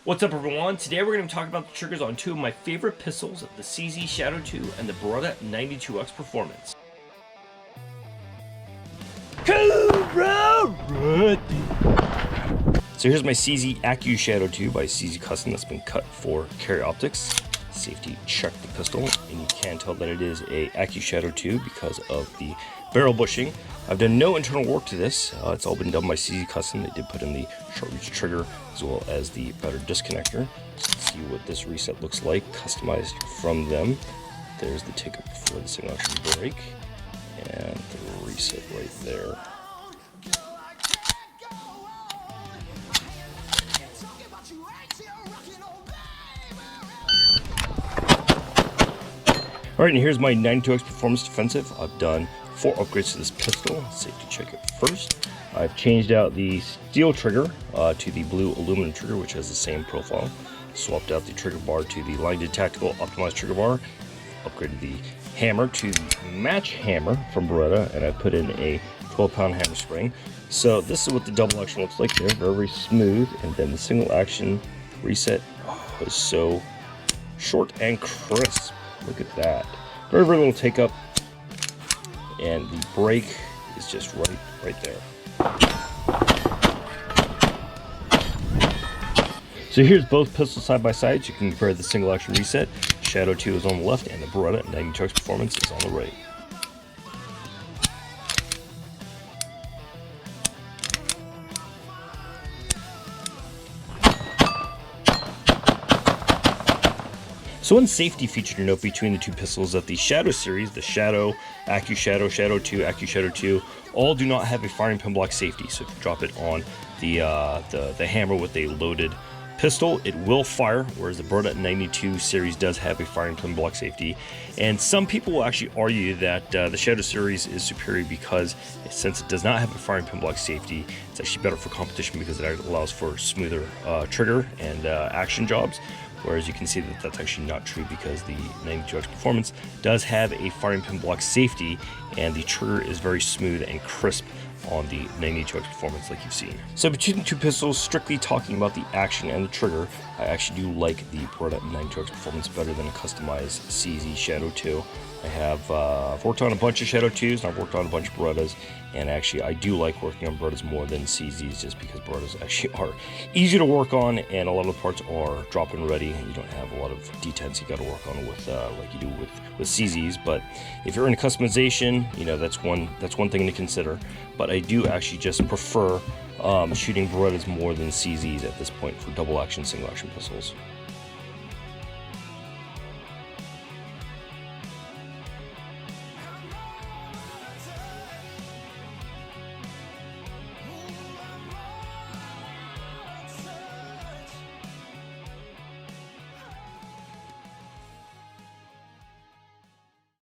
What's up everyone? Today we're going to be talking about the triggers on two of my favorite pistols, the CZ Shadow 2 and the Beretta 92X Performance. Cobra ready. So here's my CZ AccuShadow 2 by CZ Custom that's been cut for carry optics. Safety check the pistol, and you can tell that it is a AccuShadow 2 because of the barrel bushing. I've done no internal work to this. It's all been done by CZ Custom. They did put in the short reach trigger as well as the better disconnector. Let's see what this reset looks like, customized from them. There's the take up for the single action brake and the reset right there. Alright, and here's my 92X Performance Defensive. I've done 4 upgrades to this pistol. Safety check it first. I've changed out the steel trigger to the blue aluminum trigger, which has the same profile. Swapped out the trigger bar to the Lighted Tactical Optimized trigger bar. Upgraded the hammer to the match hammer from Beretta, and I put in a 12-pound hammer spring. So this is what the double action looks like there. Very, very smooth. And then the single action reset is so short and crisp. Look at that. Very, very little take up. And the brake is just right there. So here's both pistols side by side. So you can compare the single action reset. Shadow 2 is on the left and the Beretta 92X Performance is on the right. So one safety feature to note between the two pistols is that the Shadow series, the Shadow, AccuShadow, Shadow 2, AccuShadow 2, all do not have a firing pin block safety. So if you drop it on the hammer with a loaded pistol, it will fire, whereas the Beretta 92 series does have a firing pin block safety. And some people will actually argue that the Shadow series is superior because since it does not have a firing pin block safety, it's actually better for competition because it allows for smoother trigger and action jobs. Whereas you can see that that's actually not true because the 92X Performance does have a firing pin block safety and the trigger is very smooth and crisp on the 92X Performance like you've seen. So between the two pistols, strictly talking about the action and the trigger, I actually do like the Beretta 92X Performance better than a customized CZ Shadow 2. I have I've worked on a bunch of Shadow 2s and I've worked on a bunch of Berettas, and actually I do like working on Berettas more than CZs just because Berettas actually are easy to work on and a lot of the parts are drop-in ready. You don't have a lot of detents you got to work on with like you do with CZs, but if you're into customization, you know, that's one thing to consider. But I do actually just prefer shooting Berettas more than CZs at this point for double action, single action pistols.